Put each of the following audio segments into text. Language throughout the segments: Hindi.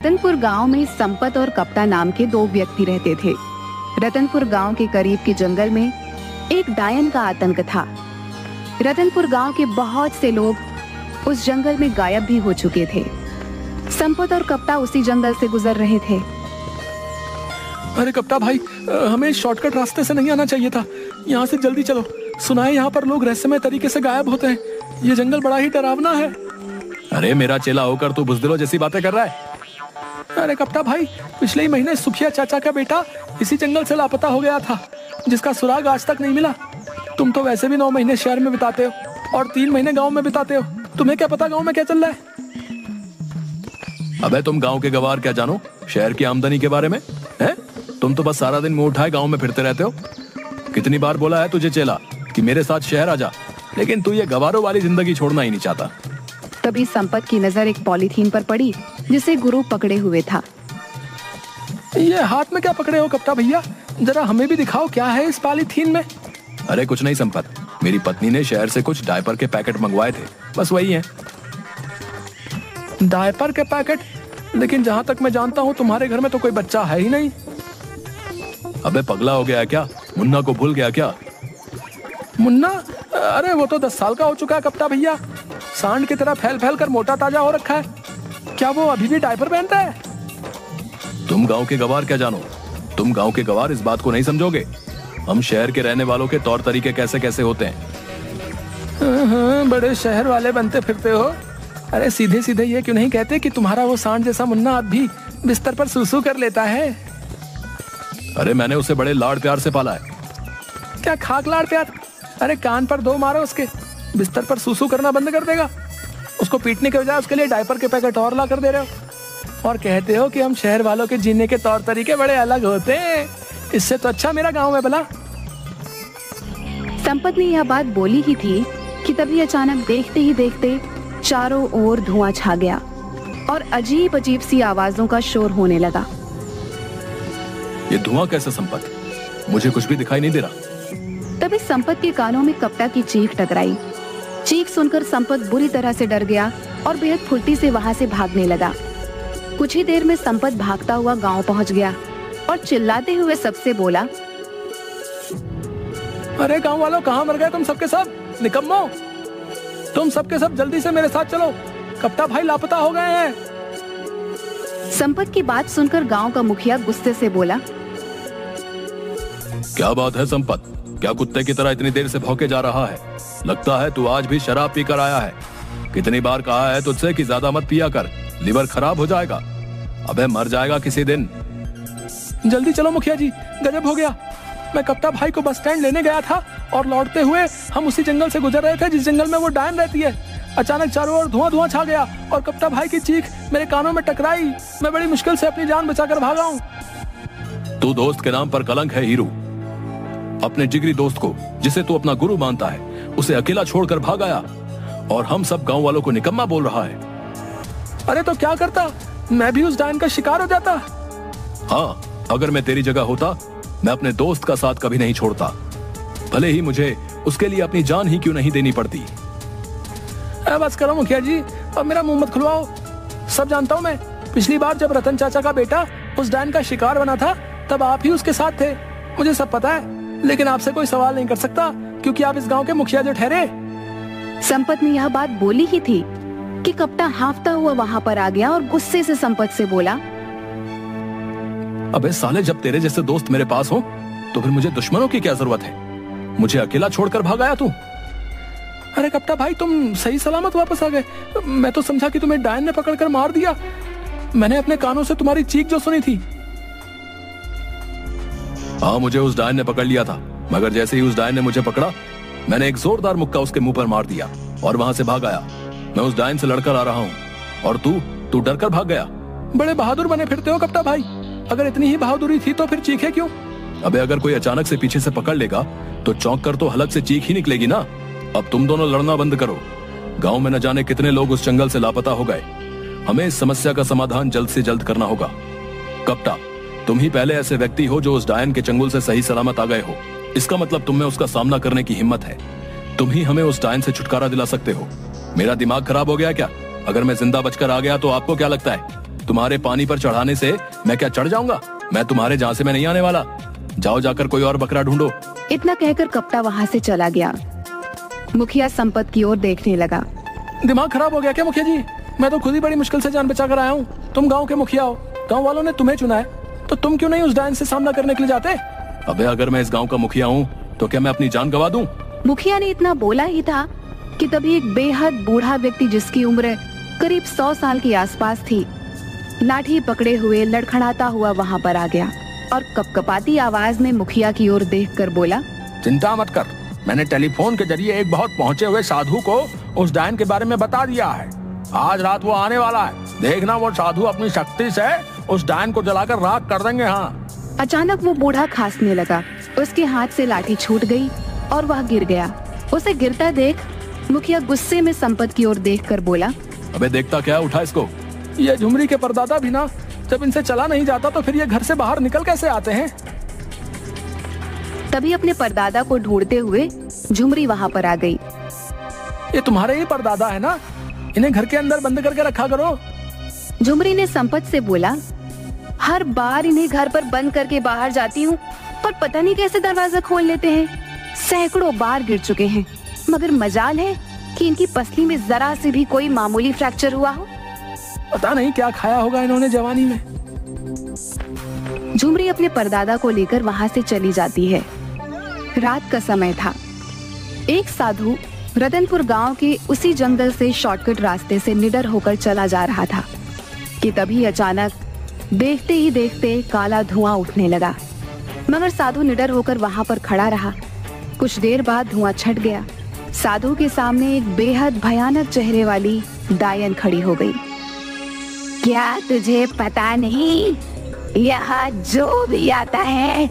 रतनपुर गांव में संपत और कप्ता नाम के दो व्यक्ति रहते थे। रतनपुर गांव के करीब के जंगल में एक डायन का आतंक था। रतनपुर गांव के बहुत से लोग उस जंगल में गायब भी हो चुके थे। संपत और कप्ता उसी जंगल से गुजर रहे थे। अरे कप्ता भाई, हमें शॉर्टकट रास्ते से नहीं आना चाहिए था। यहाँ से जल्दी चलो। सुना है यहाँ पर लोग रहस्यमय तरीके से गायब होते हैं। ये जंगल बड़ा ही डरावना है। अरे मेरा चेला होकर तू बुज़दिलों जैसी बातें कर रहा है। अरे कप्ता भाई, पिछले ही महीने सुखिया चाचा का बेटा इसी जंगल से लापता हो गया था, जिसका सुराग आज तक नहीं मिला। तुम तो वैसे भी 9 महीने शहर में बिताते हो और 3 महीने गांव में बिताते हो। तुम्हें क्या पता गांव में क्या चल रहा है? अबे तुम गांव के गवार क्या जानो शहर की आमदनी के बारे में? हैं? तुम तो बस सारा दिन मुंह उठाए गांव में फिरते रहते हो। कितनी बार बोला है तुझे चेला कि मेरे साथ शहर आ जा, लेकिन तू ये गवारों वाली जिंदगी छोड़ना ही नहीं चाहता। तभी संपत की नजर एक पॉलीथीन पर पड़ी जिसे गुरु पकड़े हुए था। ये हाथ में क्या पकड़े हो कप्ता भैया? जरा हमें भी दिखाओ क्या है इस पॉलीथीन में। अरे कुछ नहीं संपत, मेरी पत्नी ने शहर से कुछ डायपर के पैकेट मंगवाए थे, बस वही है। डायपर के पैकेट? लेकिन जहाँ तक मैं जानता हूँ तुम्हारे घर में तो कोई बच्चा है ही नहीं। अबे पगला हो गया है क्या? मुन्ना को भूल गया क्या? मुन्ना? अरे वो तो 10 साल का हो चुका है कप्ता भैया। सांड की तरह फैल फैल कर मोटा ताजा हो रखा है। क्या वो अभी भी डायपर पहनता है? तुम गांव के गवार क्या जानो? तुम गांव के गवार इस बात को नहीं समझोगे। हम शहर के रहने वालों के तौर तरीके कैसे कैसे होते हैं। बड़े शहर वाले बनते फिरते हो। अरे सीधे सीधे ये क्यों नहीं कहते कि तुम्हारा वो सांड जैसा मुन्ना अब भी बिस्तर पर सुसु कर लेता है? अरे मैंने उसे बड़े लाड़ प्यार से पाला है। क्या खाक लाड़ प्यार? अरे कान पर 2 मारो उसके, बिस्तर पर सुसु करना बंद कर देगा। उसको पीटने के बजाय उसके लिए डायपर के पैकेट और ला कर दे रहे हो और कहते हो कि हम शहर वालों के जीने के तौर तरीके बड़े अलग होते हैं। इससे तो अच्छा मेरा गांव है भला। संपत ने यह बात बोली ही थी कि तभी अचानक देखते ही देखते चारों ओर धुआं छा गया और अजीब अजीब सी आवाजों का शोर होने लगा। ये धुआं कैसे संपत? मुझे कुछ भी दिखाई नहीं दे रहा। तभी संपत के कानों में कप्ता की चीख टकराई। चीख सुनकर संपत बुरी तरह से डर गया और बेहद फुर्ती से वहां से भागने लगा। कुछ ही देर में संपत भागता हुआ गांव पहुंच गया और चिल्लाते हुए सबसे बोला, अरे गांव वालों, कहाँ मर गए तुम सबके सब? निकम्मो, तुम सबके सब जल्दी से मेरे साथ चलो। कप्ता भाई लापता हो गए हैं। संपत की बात सुनकर गांव का मुखिया गुस्से से बोला, क्या बात है संपत? क्या कुत्ते की तरह इतनी देर से भौंके जा रहा है? लगता है तू आज भी शराब पीकर आया है। कितनी बार कहा है तुझसे कि ज्यादा मत पिया कर, लिवर खराब हो जाएगा। अबे मर जाएगा किसी दिन। जल्दी चलो मुखिया जी, गजब हो गया। मैं कप्ता भाई को बस स्टैंड लेने गया था और लौटते हुए हम उसी जंगल से गुजर रहे थे जिस जंगल में वो डायन रहती है। अचानक चारों ओर धुआं धुआं छा गया और कप्ता भाई की चीख मेरे कानों में टकराई। मैं बड़ी मुश्किल से अपनी जान बचाकर भागा हूँ। तू दोस्त के नाम पर कलंक है हीरू। अपने जिगरी दोस्त को, जिसे तू अपना गुरु मानता है, उसे अकेला छोड़कर भाग आया और हम सब गांव वालों को निकम्मा बोल रहा है। अरे तो क्या करता, मैं भी उस डायन का शिकार हो जाता। हाँ, अगर मैं तेरी जगह होता, मैं अपने दोस्त का साथ कभी नहीं छोड़ता, भले ही मुझे उसके लिए अपनी जान ही क्यों नहीं देनी पड़ती। बस करो मुखिया जी, अब मेरा मुंह मत खुलवाओ। सब जानता हूँ मैं। पिछली बार जब रतन चाचा का बेटा उस डायन का शिकार बना था, तब आप ही उसके साथ थे। मुझे सब पता है, लेकिन आपसे कोई सवाल नहीं कर सकता क्योंकि आप इस गांव के मुखिया जो ठहरे। संपत ने यह बात बोली ही थी कि कप्ता हांफता हुआ वहां पर आ गया और गुस्से से संपत से बोला, अबे साले, जब तेरे जैसे दोस्त मेरे पास हो तो फिर मुझे दुश्मनों की क्या जरूरत है? मुझे अकेला छोड़कर भाग आया तू। अरे कप्ता भाई, तुम सही सलामत वापस आ गए। मैं तो समझा कि तुम्हें डायन ने पकड़कर मार दिया। मैंने अपने कानों से तुम्हारी चीख जो सुनी थी। हाँ, मुझे उस डायन ने पकड़ लिया था, मगर जैसे ही उस डायन ने मुझे पकड़ा, मैंने एक जोरदार मुक्का उसके मुंह पर मार दिया और वहां से भाग आया। मैं उस डायन से लड़कर आ रहा हूँ और तू डर कर भाग गया। बड़े बहादुर बने फिरते हो कप्ता भाई। अगर इतनी ही बहादुरी थी तो फिर चीखे क्यों? अबे अगर कोई अचानक से पीछे से पकड़ लेगा तो चौंक कर तो हलक से चीख ही निकलेगी ना। अब तुम दोनों लड़ना बंद करो। गांव में न जाने कितने लोग उस जंगल से लापता हो गए। हमें इस समस्या का समाधान जल्द से जल्द करना होगा। कप्ता, तुम ही पहले ऐसे व्यक्ति हो जो उस डायन के चंगुल से सही सलामत आ गए हो। इसका मतलब तुम में उसका सामना करने की हिम्मत है। तुम ही हमें उस डायन से छुटकारा दिला सकते हो। मेरा दिमाग खराब हो गया क्या? अगर मैं जिंदा बचकर आ गया तो आपको क्या लगता है तुम्हारे पानी पर चढ़ाने से मैं क्या चढ़ जाऊंगा? मैं तुम्हारे झांसे में नहीं आने वाला। जाओ जाकर कोई और बकरा ढूंढो। इतना कहकर कप्ता वहाँ से चला गया। मुखिया संपत की ओर देखने लगा। दिमाग खराब हो गया क्या मुखिया जी? मैं तो खुद ही बड़ी मुश्किल से जान बचा कर आया हूँ। तुम गाँव के मुखिया हो, गाँव वालों ने तुम्हें चुना है, तो तुम क्यों नहीं उस डायन से सामना करने के लिए जाते? अबे अगर मैं इस गाँव का मुखिया हूँ तो क्या मैं अपनी जान गवा दूं? मुखिया ने इतना बोला ही था कि तभी एक बेहद बूढ़ा व्यक्ति जिसकी उम्र करीब 100 साल के आसपास थी, लाठी पकड़े हुए लड़खड़ाता हुआ वहाँ पर आ गया और कपकपाती आवाज में मुखिया की ओर देखकर बोला, चिंता मत कर, मैंने टेलीफोन के जरिए एक बहुत पहुँचे हुए साधु को उस डायन के बारे में बता दिया है। आज रात वो आने वाला है। देखना वो साधु अपनी शक्ति से उस डायन को जलाकर राख कर देंगे। हाँ। अचानक वो बूढ़ा खांसने लगा। उसके हाथ से लाठी छूट गई और वह गिर गया। उसे गिरता देख मुखिया गुस्से में संपत की ओर देखकर बोला, अबे देखता क्या, उठा इसको। ये झुमरी के परदादा भी ना, जब इनसे चला नहीं जाता तो फिर ये घर से बाहर निकल कैसे आते हैं? तभी अपने परदादा को ढूंढते हुए झुमरी वहाँ पर आ गई। ये तुम्हारे ही परदादा है ना? इन्हें घर के अंदर बंद करके रखा करो। झुमरी ने संपत से बोला, हर बार इन्हें घर पर बंद करके बाहर जाती हूँ, पर पता नहीं कैसे दरवाजा खोल लेते हैं। सैकड़ों बार गिर चुके हैं, मगर मजाल है कि इनकी पसली में जरा से भी कोई मामूली फ्रैक्चर हुआ हो। पता नहीं क्या खाया होगा इन्होंने जवानी में। झुमरी अपने परदादा को लेकर वहाँ से चली जाती है। रात का समय था। एक साधु रतनपुर गांव के उसी जंगल से शॉर्टकट रास्ते से निडर होकर चला जा रहा था कि तभी अचानक देखते ही देखते काला धुआं उठने लगा। मगर साधु निडर होकर वहां पर खड़ा रहा। कुछ देर बाद धुआं छट गया। साधु के सामने एक बेहद भयानक चेहरे वाली डायन खड़ी हो गई। क्या तुझे पता नहीं, यहाँ जो भी आता है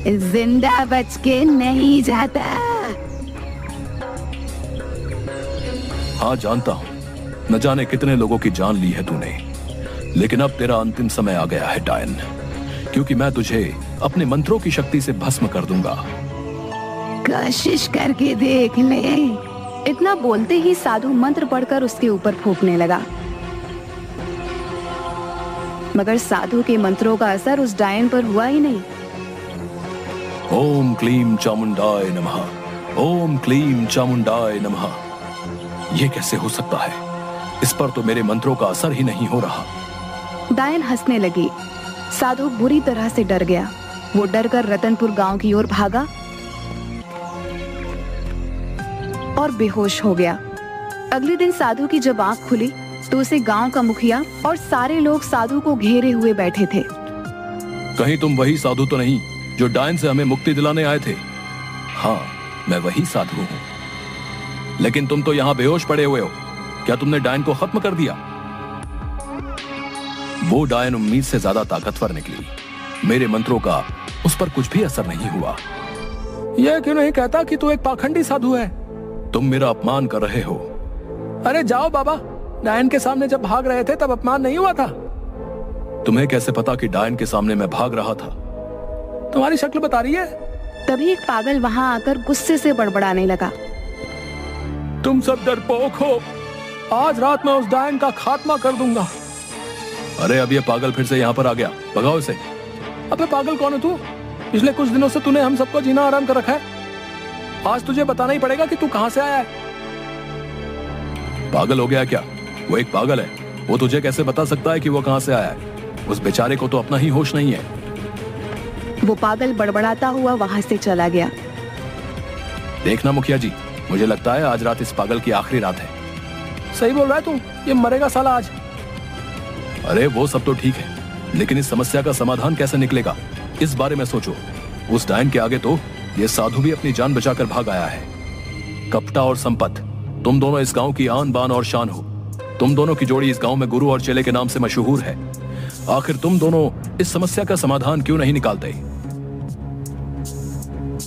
जिंदा बच के नहीं जाता। हाँ जानता हूँ, न जाने कितने लोगों की जान ली है तूने, लेकिन अब तेरा अंतिम समय आ गया है डायन, क्योंकि मैं तुझे अपने मंत्रों की शक्ति से भस्म कर दूंगा। कोशिश करके देख ले। इतना बोलते ही साधु मंत्र पढ़कर उसके ऊपर फूंकने लगा। मगर साधु के मंत्रों का असर उस डायन पर हुआ ही नहीं। ओम क्लीम चामुंडाय नमः, ओम क्लीम चामुंडाय नमः। ये कैसे हो सकता है? इस पर तो मेरे मंत्रों का असर ही नहीं हो रहा। डायन हंसने लगी। साधु बुरी तरह से डर गया। वो डर कर रतनपुर गांव की ओर भागा और बेहोश हो गया। अगले दिन साधु की जब आंख खुली तो उसे गांव का मुखिया और सारे लोग साधु को घेरे हुए बैठे थे। कहीं तुम वही साधु तो नहीं जो डायन से हमें मुक्ति दिलाने आए थे? हाँ, मैं वही साधु हूँ। लेकिन तुम तो यहाँ बेहोश पड़े हुए हो। क्या तुमने डायन को खत्म कर दिया? वो डायन उम्मीद से ज्यादा ताकतवर निकली। मेरे मंत्रों का उस पर कुछ भी असर नहीं हुआ। ये क्यों नहीं कहता कि तू एक पाखंडी साधु है? तुम मेरा अपमान कर रहे हो। अरे जाओ बाबा, डायन के सामने जब भाग रहे थे तब अपमान नहीं हुआ था? तुम्हें कैसे पता कि डायन के सामने मैं भाग रहा था? तुम्हारी शक्ल बता रही है। तभी एक पागल वहां आकर गुस्से से बड़बड़ाने लगा। तुम सब डरपोक हो। आज रात मैं उस डायन का खात्मा कर दूंगा। अरे अब ये पागल फिर से यहाँ पर आ गया, भगाओ इसे। अबे पागल कौन है तू? पिछले कुछ दिनों से तूने हम सबको जीना आराम कर रखा है। आज तुझे बताना ही पड़ेगा कि तू कहां से आया है। पागल हो गया क्या? वो एक पागल है। वो तुझे कैसे बता सकता है कि वो कहां से आया है? उस बेचारे को तो अपना ही होश नहीं है। वो पागल बड़बड़ाता हुआ वहां से चला गया। देखना मुखिया जी, मुझे लगता है आज रात इस पागल की आखिरी रात है। सही बोल रहा है तू, ये मरेगा साला आज। अरे वो सब तो ठीक है, लेकिन इस समस्या का समाधान कैसे निकलेगा, इस बारे में सोचो। उस डायन के आगे तो ये साधु भी अपनी जान बचाकर भाग आया है। कपटा और संपत, तुम दोनों इस गांव की आन बान और शान हो। तुम दोनों की जोड़ी इस गांव में गुरु और चेले के नाम से मशहूर है। आखिर तुम दोनों इस समस्या का समाधान क्यों नहीं निकालते?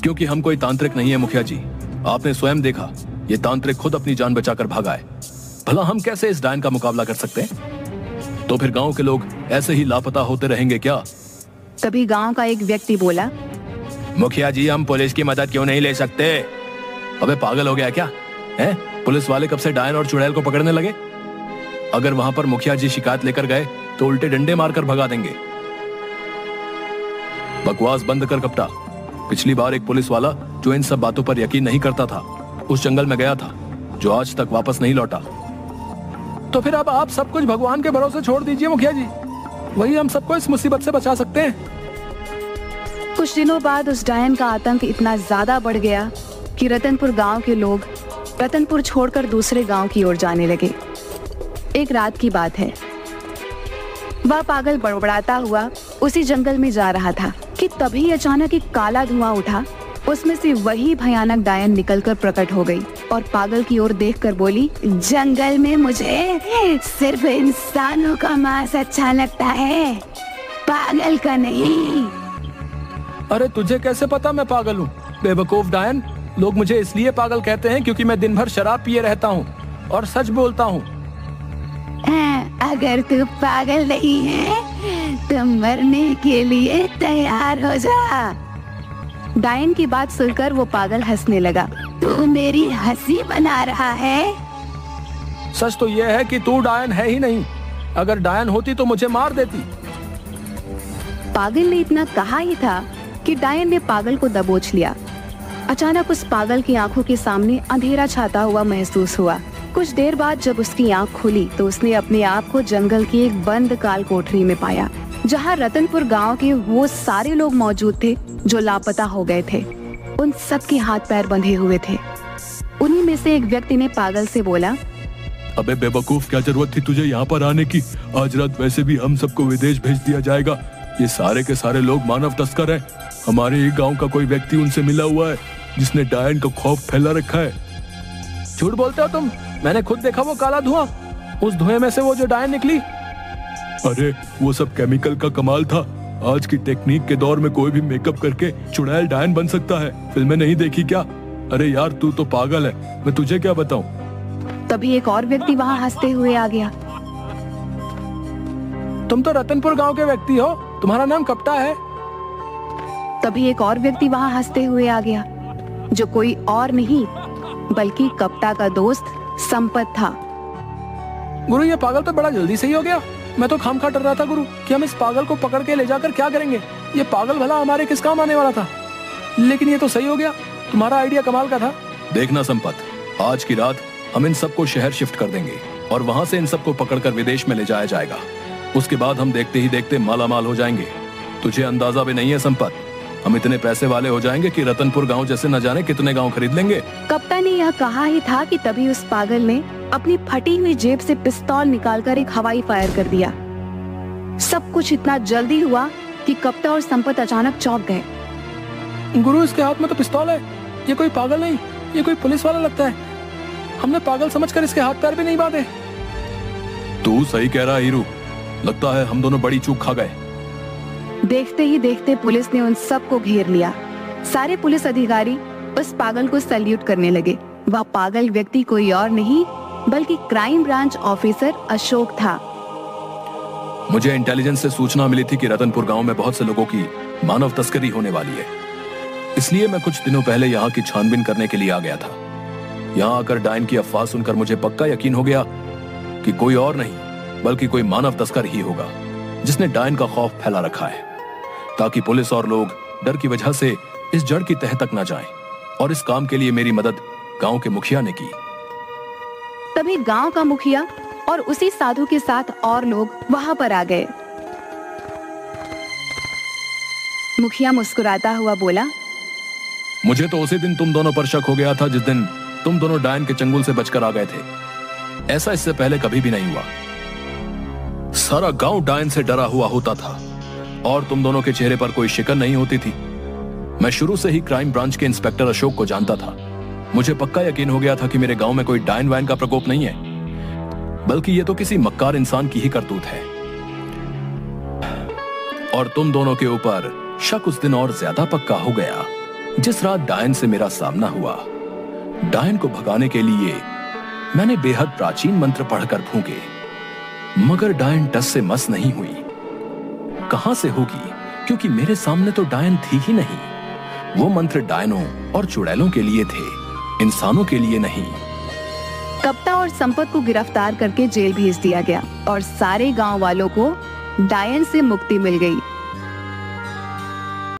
क्योंकि हम कोई तांत्रिक नहीं है मुखिया जी। आपने स्वयं देखा, ये तांत्रिक खुद अपनी जान बचाकर भागा है। भला हम कैसे इस डायन का मुकाबला कर सकते हैं? तो फिर गांव के लोग ऐसे ही लापता होते रहेंगे क्या? तभी गांव का एक व्यक्ति बोला, मुखिया जी, हम पुलिस की मदद क्यों नहीं ले सकते? अबे पागल हो गया क्या है? पुलिस वाले कब से डायन और चुड़ैल को पकड़ने लगे? अगर वहां पर मुखिया जी शिकायत लेकर गए तो उल्टे डंडे मारकर भगा देंगे। बकवास बंद कर कप्ता। पिछली बार एक पुलिस वाला जो इन सब बातों पर यकीन नहीं करता था उस जंगल में गया था, जो आज तक वापस नहीं लौटा। तो फिर अब आप सब कुछ भगवान के भरोसे छोड़ दीजिए मुखिया जी, वही हम सबको इस मुसीबत से बचा सकते हैं। कुछ दिनों बाद उस डायन का आतंक इतना ज्यादा बढ़ गया कि रतनपुर गांव के लोग रतनपुर छोड़कर दूसरे गांव की ओर जाने लगे। एक रात की बात है, वह पागल बड़बड़ाता हुआ उसी जंगल में जा रहा था कि तभी अचानक एक काला धुआं उठा। उसमें से वही भयानक डायन निकलकर प्रकट हो गई और पागल की ओर देखकर बोली, जंगल में मुझे सिर्फ इंसानों का मांस अच्छा लगता है, पागल का नहीं। अरे तुझे कैसे पता मैं पागल हूँ? बेवकूफ डायन, लोग मुझे इसलिए पागल कहते हैं क्योंकि मैं दिन भर शराब पिए रहता हूँ और सच बोलता हूँ। अगर तू पागल नहीं है तो मरने के लिए तैयार हो जा। डायन की बात सुनकर वो पागल हंसने लगा। तू मेरी हंसी बना रहा है? सच तो ये है कि तू डायन है ही नहीं। अगर डायन होती तो मुझे मार देती। पागल ने इतना कहा ही था कि डायन ने पागल को दबोच लिया। अचानक उस पागल की आंखों के सामने अंधेरा छाता हुआ महसूस हुआ। कुछ देर बाद जब उसकी आंख खुली तो उसने अपने आप को जंगल की एक बंद काल कोठरी में पाया, जहां रतनपुर गांव के वो सारे लोग मौजूद थे जो लापता हो गए थे। उन सब के हाथ पैर बंधे हुए थे। उन्हीं में से एक व्यक्ति ने पागल से बोला, अबे बेवकूफ, क्या जरूरत थी तुझे यहाँ पर आने की? आज रात वैसे भी हम सबको विदेश भेज दिया जाएगा। ये सारे के सारे लोग मानव तस्कर हैं। हमारे ही गांव का कोई व्यक्ति उनसे मिला हुआ है जिसने डायन का खौफ फैला रखा है। झूठ बोलते हो तुम, मैंने खुद देखा वो काला धुआं। उस धुएं में से वो जो डायन निकली। अरे वो सब केमिकल का कमाल था। आज की टेक्निक के दौर में कोई भी मेकअप करके चुड़ैल डायन बन सकता है। फिल्में नहीं देखी क्या? अरे यार तू तो पागल है, मैं तुझे क्या बताऊं। तभी एक और व्यक्ति वहाँ हंसते हुए आ गया। तुम तो रतनपुर गांव के व्यक्ति हो, तुम्हारा नाम कप्ता है। तभी एक और व्यक्ति वहाँ हंसते हुए आ गया, जो कोई और नहीं बल्कि कप्ता का दोस्त संपत था। गुरु ये पागल तो बड़ा जल्दी सही हो गया। मैं तो खामखा डर रहा था गुरु कि हम इस पागल को पकड़ के ले जाकर क्या करेंगे। ये पागल भला हमारे किस काम आने वाला था, लेकिन ये तो सही हो गया। तुम्हारा आइडिया कमाल का था। देखना संपत, आज की रात हम इन सबको शहर शिफ्ट कर देंगे और वहां से इन सबको पकड़कर विदेश में ले जाया जाएगा। उसके बाद हम देखते ही देखते मालामाल हो जाएंगे। तुझे अंदाजा भी नहीं है संपत, हम इतने पैसे वाले हो जाएंगे कि रतनपुर गांव जैसे न जाने कितने गांव खरीद लेंगे। कप्ता ने यह कहा ही था कि तभी उस पागल ने अपनी फटी हुई जेब से पिस्तौल निकालकर एक हवाई फायर कर दिया। सब कुछ इतना जल्दी हुआ कि कप्ता और संपत अचानक चौंक गए। गुरु इसके हाथ में तो पिस्तौल है। ये कोई पागल नहीं, ये कोई पुलिस वाला लगता है। हमने पागल समझकर इसके हाथ पैर भी नहीं बांधे। तू सही कह रहा हीरू, लगता है हम दोनों बड़ी चूक खा गए। देखते ही देखते पुलिस ने उन सबको घेर लिया। सारे पुलिस अधिकारी उस पागल को सैल्यूट करने लगे। वह पागल व्यक्ति कोई और नहीं बल्कि क्राइम ब्रांच ऑफिसर अशोक था। मुझे इंटेलिजेंस से सूचना मिली थी कि रतनपुर गांव में बहुत से लोगों की मानव तस्करी होने वाली है, इसलिए मैं कुछ दिनों पहले यहाँ की छानबीन करने के लिए आ गया था। यहाँ आकर डायन की अफवाह सुनकर मुझे पक्का यकीन हो गया कि कोई और नहीं बल्कि कोई मानव तस्कर ही होगा जिसने डायन का खौफ फैला रखा है, ताकि पुलिस और लोग डर की वजह से इस जड़ की तह तक न जाएं। और इस काम के लिए मेरी मदद गांव के मुखिया ने की। तभी गांव का मुखिया और उसी साधु के साथ और लोग वहां पर आ गए। मुखिया मुस्कुराता हुआ बोला, मुझे तो उसी दिन तुम दोनों पर शक हो गया था जिस दिन तुम दोनों डायन के चंगुल से बचकर आ गए थे। ऐसा इससे पहले कभी भी नहीं हुआ। सारा गांव डायन से डरा हुआ होता था और तुम दोनों के चेहरे पर कोई शिकन नहीं होती थी। मैं शुरू से ही क्राइम ब्रांच के इंस्पेक्टर अशोक को जानता था। मुझे पक्का यकीन हो गया था कि मेरे गांव में कोई डायन वायन का प्रकोप नहीं है, बल्कि ये तो किसी मक्कार इंसान की ही करतूत है। और तुम दोनों के ऊपर शक उस दिन और ज्यादा पक्का हो गया जिस रात डायन से मेरा सामना हुआ। डायन को भगाने के लिए मैंने बेहद प्राचीन मंत्र पढ़कर फूंके, मगर डायन टस से मस नहीं हुई। कहां से होगी, क्योंकि मेरे सामने तो डायन थी ही नहीं। वो मंत्र डायनों और चुड़ैलों के लिए थे, इंसानों के लिए नहीं। कप्ता और संपत को गिरफ्तार करके जेल भेज दिया गया और सारे गांव वालों को डायन से मुक्ति मिल गई।